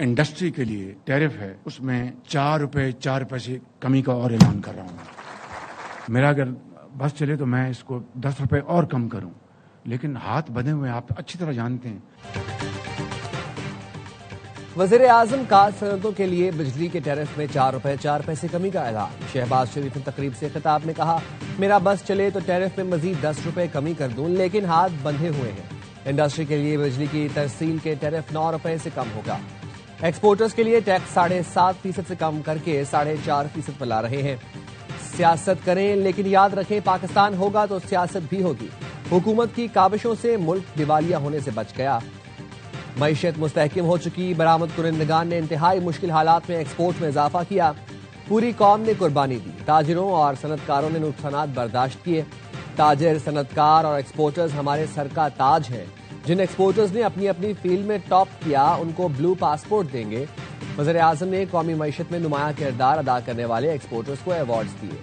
Industry के लिए tariff है उसमें 4 रुपए 4 पैसे कमी का और ऐलान कर रहा हूँ। मेरा अगर बस चले तो मैं इसको 10 रुपए और कम करूं, लेकिन हाथ बंधे हुए आप अच्छी तरह जानते हैं। वज़ीर आज़म का सनतों के लिए बिजली के टैरिफ में 4 रुपए 4 पैसे कमी का ऐलान। शहबाज शरीफ ने तकरीब से खिताब में कहा, मेरा बस चले तो टैरिफ में मजीद 10 रुपए कमी कर दूं, लेकिन हाथ बंधे हुए हैं। इंडस्ट्री के लिए बिजली की तरसील के टैरिफ 9 रुपए से कम होगा। एक्सपोर्टर्स के लिए टैक्स 7.5% से कम करके 4.5% पर ला रहे हैं। सियासत करें लेकिन याद रखें पाकिस्तान होगा तो सियासत भी होगी। हुकूमत की काविशों से मुल्क दिवालिया होने से बच गया। मईशत मुस्तहकम हो चुकी, बरामद कुरिंदगान ने इंतहाई मुश्किल हालात में एक्सपोर्ट में इजाफा किया। पूरी कौम ने कुर्बानी दी, ताजिरों और सनतकारों ने नुकसानात बर्दाश्त किए। ताजिर, सनतकार और एक्सपोर्टर्स हमारे सर का ताज हैं। जिन एक्सपोर्टर्स ने अपनी अपनी फील्ड में टॉप किया उनको ब्लू पासपोर्ट देंगे। वज़ीर आज़म ने कौमी मईशत में नुमायां किरदार अदा करने वाले एक्सपोर्टर्स को अवार्ड्स दिए।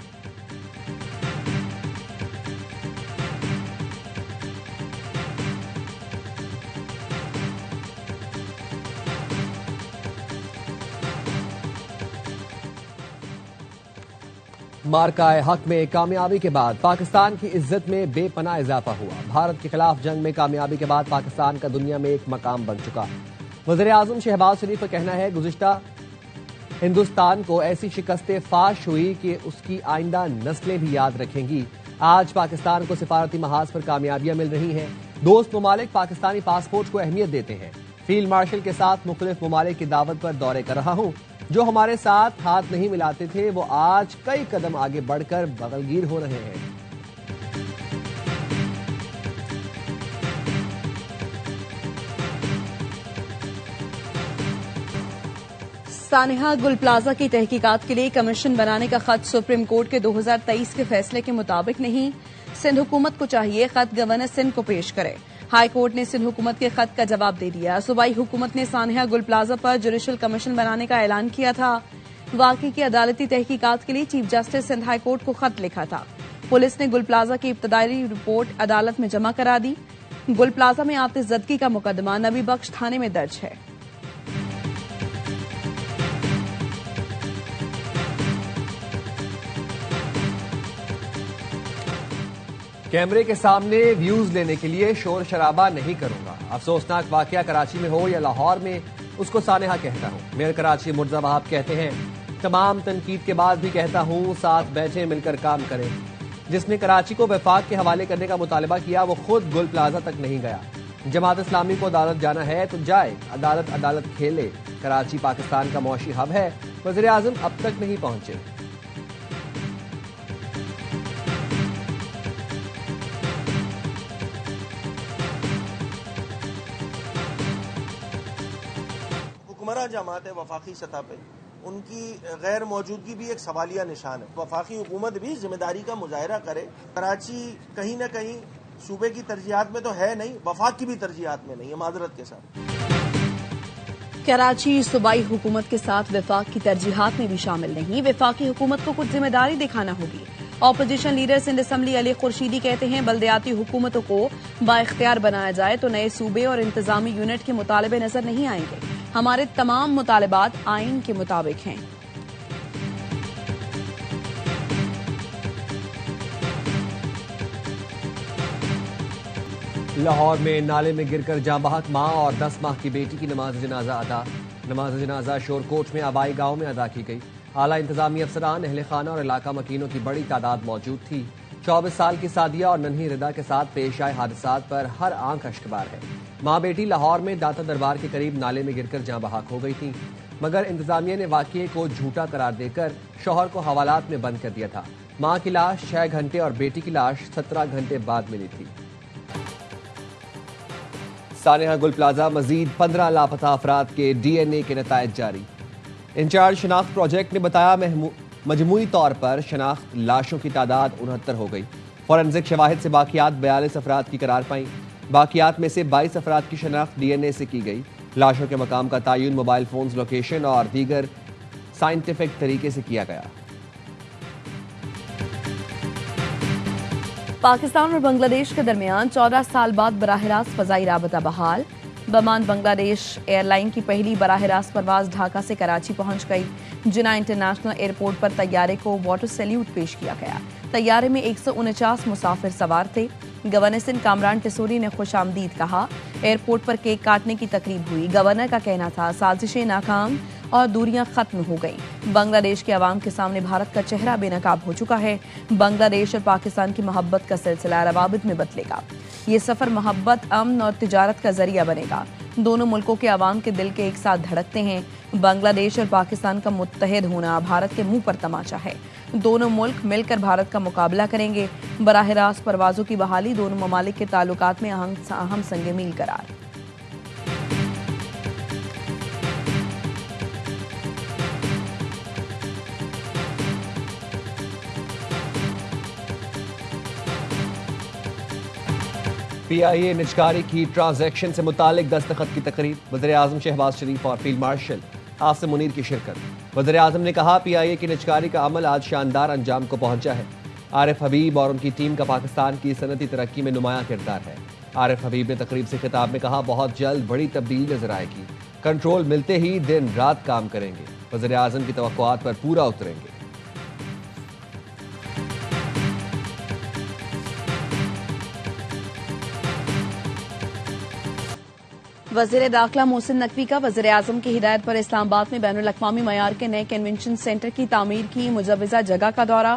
मार्काए हक में कामयाबी के बाद पाकिस्तान की इज्जत में बेपनाह इजाफा हुआ। भारत के खिलाफ जंग में कामयाबी के बाद पाकिस्तान का दुनिया में एक मकाम बन चुका। वज़ीर आज़म शहबाज शरीफ का कहना है, गुज़िश्ता हिंदुस्तान को ऐसी शिकस्तें फाश हुई कि उसकी आइंदा नस्लें भी याद रखेंगी। आज पाकिस्तान को सिफारती महाज पर कामयाबियां मिल रही हैं। दोस्त ममालिक पाकिस्तानी पासपोर्ट को अहमियत देते हैं। फील्ड मार्शल के साथ मुख्तलिफ ममालिक की दावत पर दौरे कर रहा हूं। जो हमारे साथ हाथ नहीं मिलाते थे वो आज कई कदम आगे बढ़कर बगलगीर हो रहे हैं। सानिहा गुल प्लाजा की तहकीकात के लिए कमीशन बनाने का खत सुप्रीम कोर्ट के 2023 के फैसले के मुताबिक नहीं। सिंध हुकूमत को चाहिए खत गवर्नर सिंध को पेश करे। हाई कोर्ट ने सिंध हुकूमत के खत का जवाब दे दिया। सूबाई हुकूमत ने सानिहा गुल प्लाजा पर जुडिशल कमीशन बनाने का ऐलान किया था। वाकई की अदालती तहकीकात के लिए chief justice Sindh high court को खत लिखा था। पुलिस ने गुल प्लाजा की इब्तदाई रिपोर्ट अदालत में जमा करा दी। गुल प्लाजा में आतिशज़दगी का मुकदमा नबी बख्श थाने में दर्ज है। कैमरे के सामने व्यूज लेने के लिए शोर शराबा नहीं करूंगा। अफसोसनाक वाकया कराची में हो या लाहौर में, उसको सानिहा कहता हूं। मेयर कराची मुर्जा वहाब कहते हैं, तमाम तनकीद के बाद भी कहता हूं, साथ बैठे मिलकर काम करें। जिसने कराची को वफाक के हवाले करने का मुतालबा किया वो खुद गुल प्लाजा तक नहीं गया। जमात इस्लामी को अदालत जाना है तो जाए, अदालत अदालत खेले। कराची पाकिस्तान का मौशी हब है। वज़ीर आज़म अब तक नहीं पहुंचे। जमात है वफाकी सतह पे, उनकी गैर मौजूदगी भी एक सवालिया निशान है। वफाकी हुकूमत भी जिम्मेदारी का मुजाहरा करे। कराची कहीं न कहीं सूबे की तरजीहात में तो है नहीं, वफाक की भी तरजीहात में नहीं है, माजरत के साथ। कराची सूबाई हुकूमत के साथ वफाक की तरजीहात में भी शामिल नहीं। वफाकी हुकूमत को कुछ जिम्मेदारी दिखाना होगी। Opposition leader Sindh assembly Ali Khurshidi कहते हैं, बल्दियाती हुकूमतों को बाइख्तियार बनाया जाए तो नए सूबे और इंतजामी यूनिट के मुतालबे नजर नहीं आएंगे। हमारे तमाम मुतालबात आइन के मुताबिक हैं। लाहौर में नाले में गिरकर जाँ बहक मां और 10 माह की बेटी की नमाज जनाजा अदा। नमाज जनाजा शोरकोट में आबाई गांव में अदा की गई। आला इंतजामी अफसरान, अहले खाना और इलाका मकीनों की बड़ी तादाद मौजूद थी। 24 साल की सादिया और नन्ही रिदा के साथ पेश आए हादसात पर हर आंख अश्कबार है। मां बेटी लाहौर में दाता दरबार के करीब नाले में गिरकर जाँ बहक हो गई थी, मगर इंतजामिया ने वाकये को झूठा करार देकर शौहर को हवालात में बंद कर दिया था। मां की लाश 6 घंटे और बेटी की लाश 17 घंटे बाद मिली थी। सानिहा गुल प्लाजा मजीद 15 लापता अफराद के DNA के नतायज जारी। इंचार्ज शनाख्त प्रोजेक्ट ने बताया, मजमूई तौर पर शनाख्त लाशों की तादाद 69 हो गई। फॉरेंसिक शवाहिद से बाकियात 42 अफराद की करार पाई। बाकियात में से 22 अफराद की शनाख्त DNA से की गई। लाशों के मकाम का तयन मोबाइल फोन्स, लोकेशन और दीगर साइंटिफिक तरीके से किया गया। पाकिस्तान और बांग्लादेश के दरमियान 14 साल बाद बराह रास्त फजाई राबता बहाल। बमान बांग्लादेश एयरलाइन की पहली बराह रास्त परवाज ढाका से कराची पहुंच गई। जिना इंटरनेशनल एयरपोर्ट पर तैयारे को वाटर सैल्यूट पेश किया गया। तैयारे में 149 मुसाफिर सवार थे। गवर्नर सिंध कामरान टिसोरी ने खुशामदीद कहा। एयरपोर्ट पर केक काटने की तकरीब हुई। गवर्नर का कहना था साजिशें नाकाम और दूरियां खत्म हो गई। बांग्लादेश के अवाम के सामने भारत का चेहरा बेनकाब हो चुका है। बांग्लादेश और पाकिस्तान की मोहब्बत का सिलसिला रवाबित में बदलेगा। ये सफर मोहब्बत, अमन और तिजारत का जरिया बनेगा। दोनों मुल्कों के अवाम के दिल के एक साथ धड़कते हैं। बांग्लादेश और पाकिस्तान का मुत्तहिद होना भारत के मुंह पर तमाचा है। दोनों मुल्क मिलकर भारत का मुकाबला करेंगे। बराह रास्त परवाजों की बहाली दोनों ममालिक के ताल्लुकात में अहम संग मील करार। PIA निजकारी की ट्रांजैक्शन से मुतालिक दस्तखत की तकरीब। वज़ीर-ए-आज़म शहबाज शरीफ और फील्ड मार्शल आसिम मुनीर की शिरकत। वज़ीर-ए-आज़म ने कहा PIA की निजकारी का अमल आज शानदार अंजाम को पहुंचा है। आरिफ हबीब और उनकी टीम का पाकिस्तान की सनती तरक्की में नुमायां किरदार है। आरिफ हबीब ने तकरीब से खिताब में कहा बहुत जल्द बड़ी तब्दीली नजर आएगी। कंट्रोल मिलते ही दिन रात काम करेंगे। वज़ीर-ए-आज़म की तवक्कुआत पर पूरा उतरेंगे। वज़ीर दाखिला मोहसिन नकवी का वज़ीर आज़म की हिदायत पर इस्लामाबाद में बैनुल अक़वामी मयार के नए कन्वेंशन सेंटर की तामीर की मुजव्वज़ा जगह का दौरा।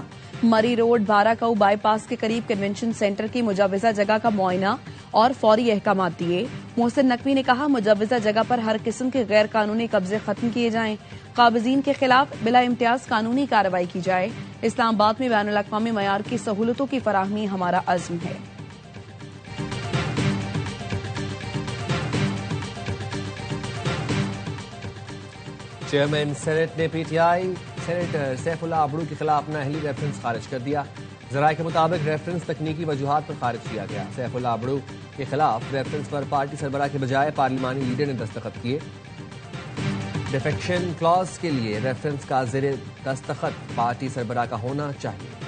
मरी रोड बाराकाऊ बाईपास के करीब कन्वेंशन सेंटर की मुजव्वज़ा जगह का मुआयना और फौरी अहकामात दिए। मोहसिन नकवी ने कहा मुजव्वज़ा जगह पर हर किस्म के गैर कानूनी कब्जे खत्म किए जाएं। काबिज़ीन के खिलाफ बिला इम्तियाज कानूनी कार्रवाई की जाए। इस्लामाबाद में बैनुल अक़वामी मयार की सहूलतों की फराहमी हमारा अज़्म है। चेयरमैन सेनेट ने PTI सेनेटर सैफुल्लाह अबड़ू के खिलाफ नाअहली रेफरेंस खारिज कर दिया। ज़राए के मुताबिक रेफरेंस तकनीकी वजूहात पर खारिज किया गया। सैफुल्लाह अबड़ू के खिलाफ रेफरेंस पर पार्टी सरबराह के बजाय पार्लिमानी लीडर ने दस्तखत किए। डिफेक्शन क्लॉज के लिए रेफरेंस का ज़ेरे दस्तखत पार्टी सरबराह का होना चाहिए।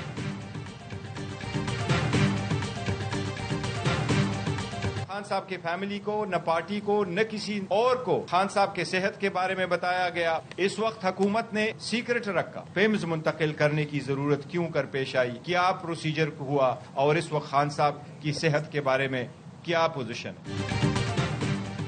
खान साहब की फैमिली को, न पार्टी को, न किसी और को खान साहब के सेहत के बारे में बताया गया। इस वक्त हुकूमत ने सीक्रेट रखा। फेम्स मुंतकिल करने की जरूरत क्यों कर पेश आई? क्या प्रोसीजर हुआ? और इस वक्त खान साहब की सेहत के बारे में क्या पोजीशन?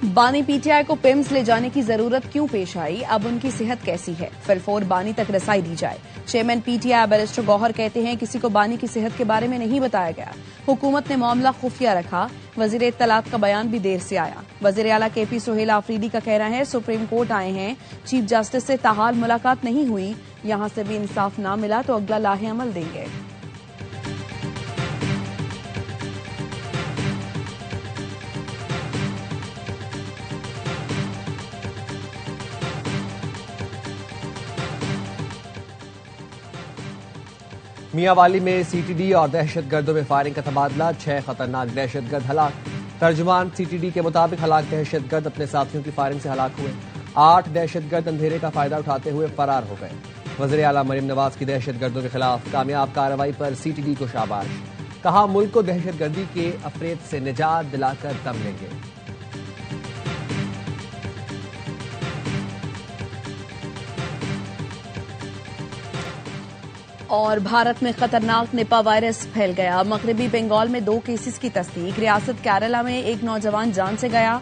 बानी PTI को पिम्स ले जाने की जरूरत क्यों पेश आई? अब उनकी सेहत कैसी है? फिलफोर बानी तक रसाई दी जाए। चेयरमैन PTI बैरिस्टर गौहर कहते हैं किसी को बानी की सेहत के बारे में नहीं बताया गया। हुकूमत ने मामला खुफिया रखा। वजीर इत्तलात का बयान भी देर से आया। वजीर आला KP सोहेल आफरीदी का कहना है सुप्रीम कोर्ट आए हैं, चीफ जस्टिस से ताहाल मुलाकात नहीं हुई। यहां से भी इंसाफ ना मिला तो अगला लाहे अमल देंगे। मियांवाली में CTD और दहशतगर्दों में फायरिंग का तबादला। 6 खतरनाक दहशतगर्द हलाक। तर्जुमान CTD के मुताबिक हलाक दहशतगर्द अपने साथियों की फायरिंग से हलाक हुए। 8 दहशतगर्द अंधेरे का फायदा उठाते हुए फरार हो गए। वज़ीर आला मरीम नवाज की दहशतगर्दों के खिलाफ कामयाब कार्रवाई पर CTD को शाबाश। कहा मुल्क को दहशतगर्दी के अफरेद से निजात दिलाकर दम लेंगे। और भारत में खतरनाक निपा वायरस फैल गया। मगरबी बंगाल में 2 केसेस की तस्दीक। रियासत केरला में एक नौजवान जान से गया।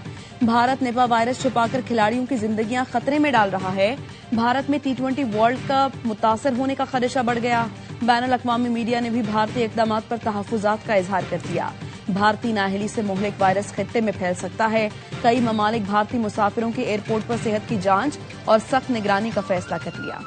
भारत निपा वायरस छुपाकर खिलाड़ियों की जिंदगियां खतरे में डाल रहा है। भारत में T20 वर्ल्ड कप मुतासर होने का खदशा बढ़ गया। बैनुल अक़वामी मीडिया ने भी भारतीय इक़दामात पर तहफ़्फ़ुज़ात का इजहार कर दिया। भारतीय नाअहली से मुहलिक वायरस खित्ते में फैल सकता है। कई ममालिक भारतीय मुसाफिरों के एयरपोर्ट पर सेहत की जांच और सख्त निगरानी का फैसला कर लिया।